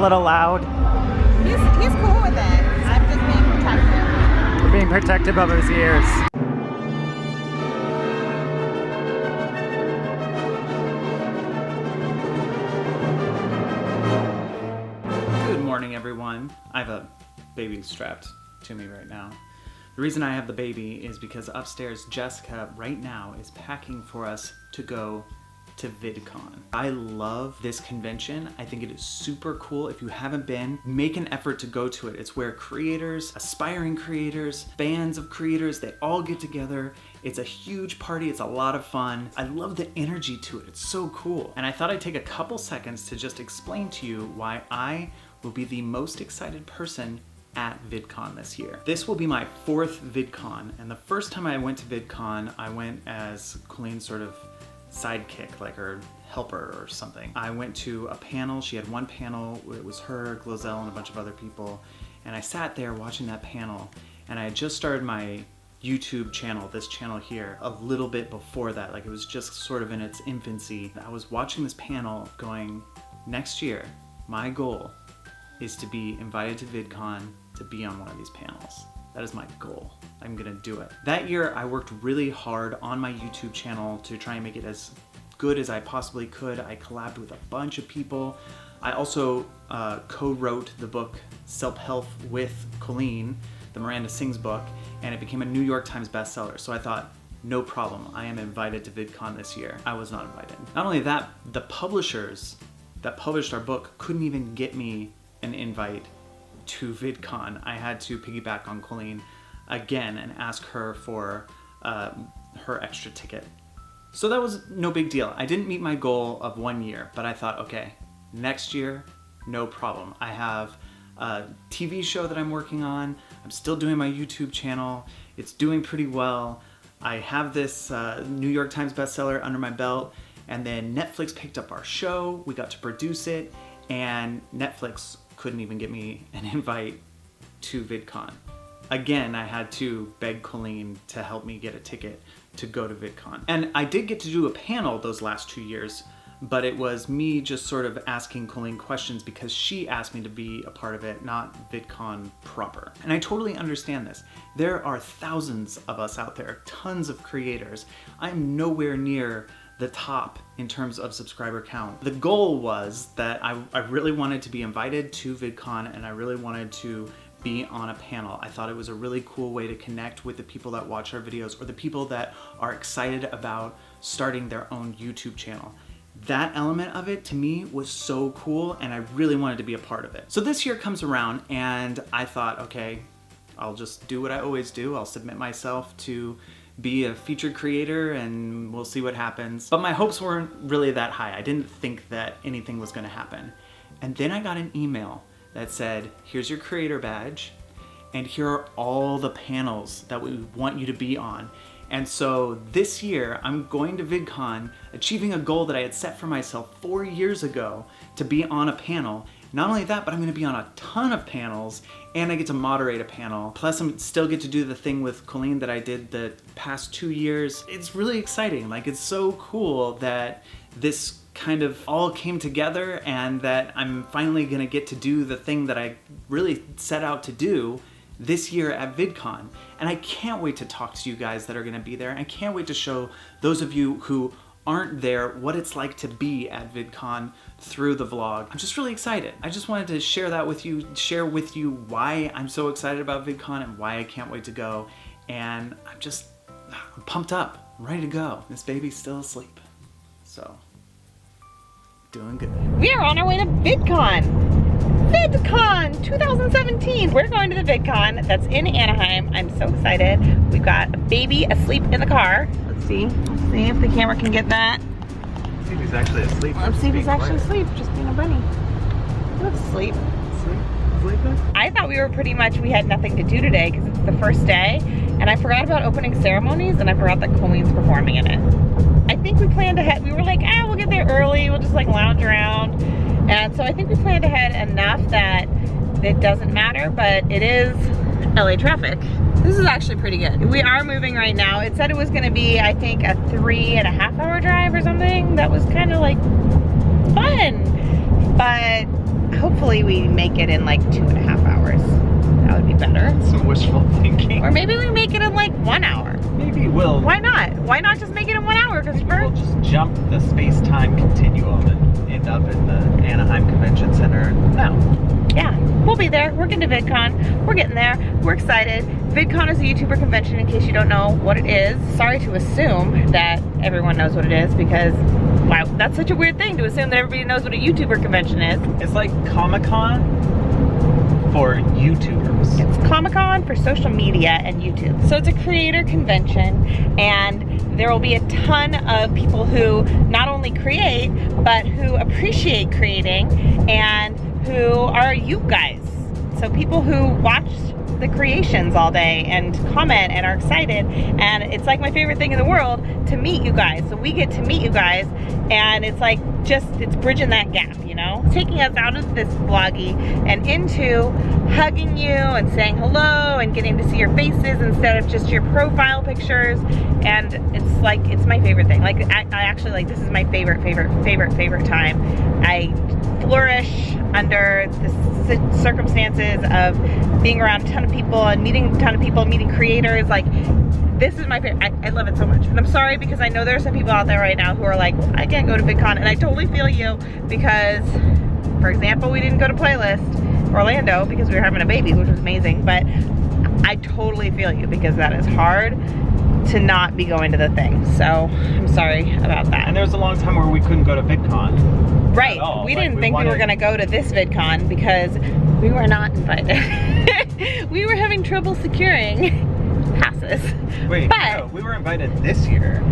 little loud? He's cool with it. I'm just being protective. We're being protective of his ears. Good morning, everyone. I have a baby strapped to me right now. The reason I have the baby is because upstairs Jessica right now is packing for us to go to VidCon. I love this convention. I think it is super cool. If you haven't been, make an effort to go to it. It's where creators, aspiring creators, fans of creators, they all get together. It's a huge party. It's a lot of fun. I love the energy to it. It's so cool. And I thought I'd take a couple seconds to just explain to you why I will be the most excited person at VidCon this year. This will be my 4th VidCon, and the first time I went to VidCon, I went as Colleen's sort of sidekick, like her helper or something. I went to a panel. She had one panel. It was her, Glozell, and a bunch of other people. And I sat there watching that panel, and I had just started my YouTube channel, this channel here, a little bit before that. Like, it was just sort of in its infancy. I was watching this panel going, next year, my goal is to be invited to VidCon to be on one of these panels. That is my goal. I'm gonna do it. That year, I worked really hard on my YouTube channel to try and make it as good as I possibly could. I collabed with a bunch of people. I also co-wrote the book Self-Help with Colleen, the Miranda Sings book, and it became a New York Times bestseller. So I thought, no problem, I am invited to VidCon this year. I was not invited. Not only that, the publishers that published our book couldn't even get me an invite to VidCon. I had to piggyback on Colleen again and ask her for her extra ticket. So that was no big deal. I didn't meet my goal of 1 year, but I thought, okay, next year, no problem. I have a TV show that I'm working on. I'm still doing my YouTube channel. It's doing pretty well. I have this New York Times bestseller under my belt, and then Netflix picked up our show. We got to produce it, and Netflix couldn't even get me an invite to VidCon. Again, I had to beg Colleen to help me get a ticket to go to VidCon. And I did get to do a panel those last 2 years, but it was me just sort of asking Colleen questions because she asked me to be a part of it, not VidCon proper. And I totally understand this. There are thousands of us out there, tons of creators. I'm nowhere near the top in terms of subscriber count. The goal was that I really wanted to be invited to VidCon, and I really wanted to be on a panel. I thought it was a really cool way to connect with the people that watch our videos or the people that are excited about starting their own YouTube channel. That element of it to me was so cool, and I really wanted to be a part of it. So this year comes around, and I thought, okay, I'll just do what I always do. I'll submit myself to be a featured creator and we'll see what happens. But my hopes weren't really that high. I didn't think that anything was gonna happen. And then I got an email that said, here's your creator badge, and here are all the panels that we want you to be on. And so this year, I'm going to VidCon, achieving a goal that I had set for myself 4 years ago to be on a panel. Not only that, but I'm gonna be on a ton of panels, and I get to moderate a panel. Plus, I still get to do the thing with Colleen that I did the past 2 years. It's really exciting. Like, it's so cool that this kind of all came together and that I'm finally gonna get to do the thing that I really set out to do this year at VidCon. And I can't wait to talk to you guys that are gonna be there. And I can't wait to show those of you who aren't there what it's like to be at VidCon through the vlog. I'm just really excited. I just wanted to share that with you, share with you why I'm so excited about VidCon and why I can't wait to go. And I'm pumped up, I'm ready to go. This baby's still asleep. So, doing good. We are on our way to VidCon. VidCon 2017. We're going to the VidCon that's in Anaheim. I'm so excited. We've got a baby asleep in the car. Let's see if the camera can get that. Let's see if he's actually asleep. Let's see if he's actually asleep, just being a bunny. Let's sleep. Sleeping? I thought we had nothing to do today because it's the first day, and I forgot about opening ceremonies, and I forgot that Colleen's performing in it. I think we planned ahead. We were like, we'll get there early. We'll just like lounge around. And so I think we planned ahead enough that it doesn't matter, but it is LA traffic. This is actually pretty good. We are moving right now. It said it was gonna be, I think, a 3.5 hour drive or something. That was kind of like fun, but hopefully we make it in like 2.5 hours. That would be better. Some wishful thinking. Or maybe we make it in like 1 hour. Maybe we'll. Why not? Why not just make it in 1 hour, Christopher? We'll just jump the space-time continuum and end up in the Anaheim Convention Center now. Yeah, we'll be there. We're getting to VidCon. We're getting there. We're excited. VidCon is a YouTuber convention, in case you don't know what it is. Sorry to assume that everyone knows what it is, because wow, that's such a weird thing to assume that everybody knows what a YouTuber convention is. It's like Comic-Con for YouTubers. It's Comic-Con for social media and YouTube. So it's a creator convention, and there will be a ton of people who not only create, but who appreciate creating, and who are you guys. So people who watch the creations all day and comment and are excited, and it's like my favorite thing in the world to meet you guys. So we get to meet you guys, and it's like it's bridging that gap, you know? Taking us out of this vloggy and into hugging you and saying hello and getting to see your faces instead of just your profile pictures. And it's my favorite thing. Like I actually, like, this is my favorite time. I flourish under the circumstances of being around a ton of people and meeting a ton of people, meeting creators. Like, this is my favorite. I love it so much. And I'm sorry, because I know there are some people out there right now who are like, well, I can't go to VidCon, and I totally feel you, because, for example, we didn't go to Playlist Orlando because we were having a baby, which was amazing, but I totally feel you, because that is hard to not be going to the thing. So I'm sorry about that. And there was a long time where we couldn't go to VidCon. Right. We didn't think we were going to go to this VidCon because we were not invited. We were having trouble securing passes. Wait, but no, we were invited this year.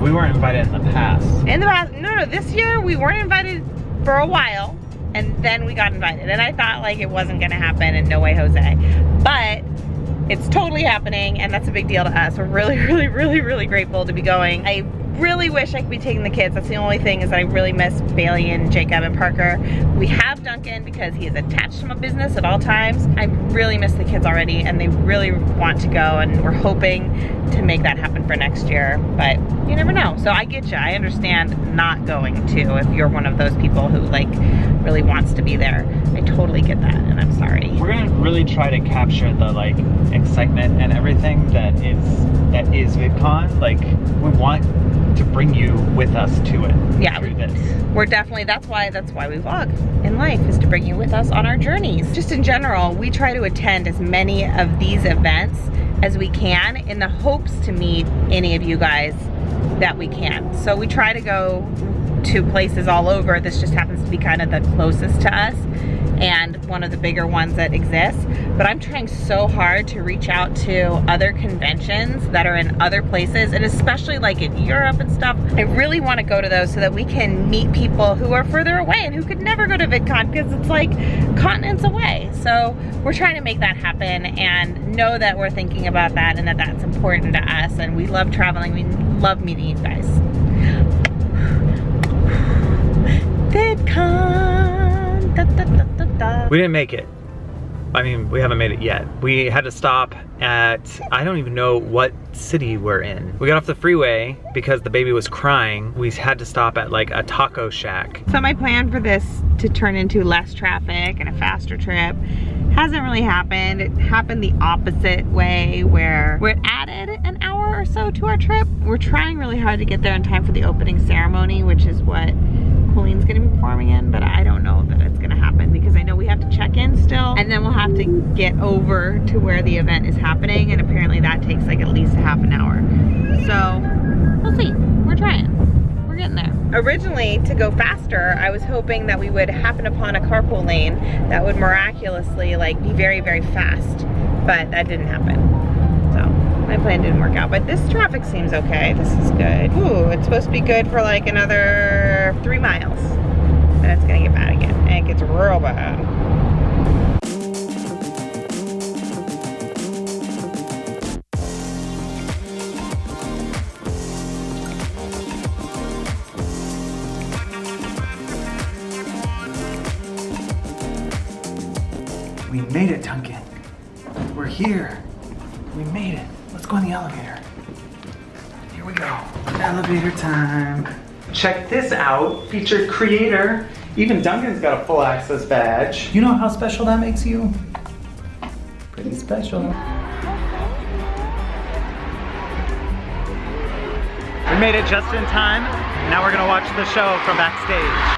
We weren't invited in the past. In the past, no, this year we weren't invited for a while, and then we got invited. And I thought like it wasn't going to happen, and no way, Jose. But it's totally happening, and that's a big deal to us. We're really grateful to be going. I really wish I could be taking the kids. That's the only thing, is that I really miss Bailey and Jacob and Parker. We have Duncan because he is attached to my business at all times. I really miss the kids already, and they really want to go, and we're hoping to make that happen for next year, but you never know. So I get you. I understand not going to, if you're one of those people who like really wants to be there. I totally get that, and I'm sorry. We're gonna really try to capture the like excitement and everything that is VidCon. Like, we want to bring you with us to it. Yeah, through this. We're definitely, that's why we vlog in life, is to bring you with us on our journeys. Just in general, we try to attend as many of these events as we can in the hopes to meet any of you guys that we can. So we try to go to places all over. This just happens to be kind of the closest to us and one of the bigger ones that exists. But I'm trying so hard to reach out to other conventions that are in other places, and especially like in Europe and stuff. I really want to go to those so that we can meet people who are further away and who could never go to VidCon because it's like continents away. So we're trying to make that happen, and know that we're thinking about that, and that that's important to us, and we love traveling. We love meeting you guys. VidCon. Da, da, da, da, da. We didn't make it. I mean, we haven't made it yet. We had to stop at, I don't even know what city we're in. We got off the freeway because the baby was crying. We had to stop at like a taco shack. So my plan for this to turn into less traffic and a faster trip hasn't really happened. It happened the opposite way, where it added an hour or so to our trip. We're trying really hard to get there in time for the opening ceremony, which is what Colleen's gonna be performing in, but I don't know that it's gonna happen, because I know we have to check in still, and then we'll have to get over to where the event is happening, and apparently that takes like at least a half an hour. So we'll see. We're trying. We're getting there. Originally, to go faster, I was hoping that we would happen upon a carpool lane that would miraculously like be very fast, but that didn't happen. So my plan didn't work out, but this traffic seems okay. This is good. Ooh, it's supposed to be good for like another 3 miles. Then it's gonna get bad again, and it gets real bad. We made it, Duncan. We're here. We made it. Let's go in the elevator. Here we go. Elevator time. Check this out. Featured creator Even Duncan's got a full access badge. You know how special that makes you? Pretty special. We made it just in time. Now we're gonna watch the show from backstage.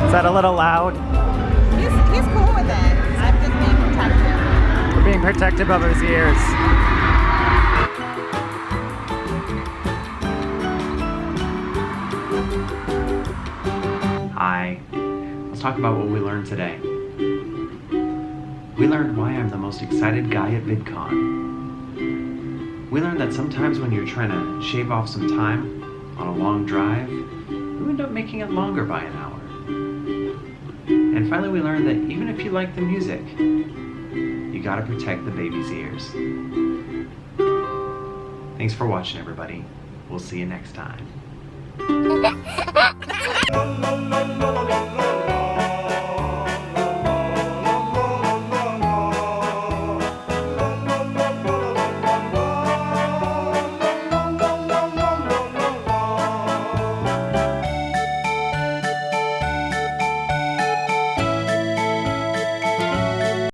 Is that a little loud? He's cool with it. I'm just being protective. We're being protective of his ears. Hi. Let's talk about what we learned today. We learned why I'm the most excited guy at VidCon. We learned that sometimes when you're trying to shave off some time on a long drive, you end up making it longer by an hour. And finally we learned that even if you like the music, you gotta protect the baby's ears. Thanks for watching, everybody. We'll see you next time.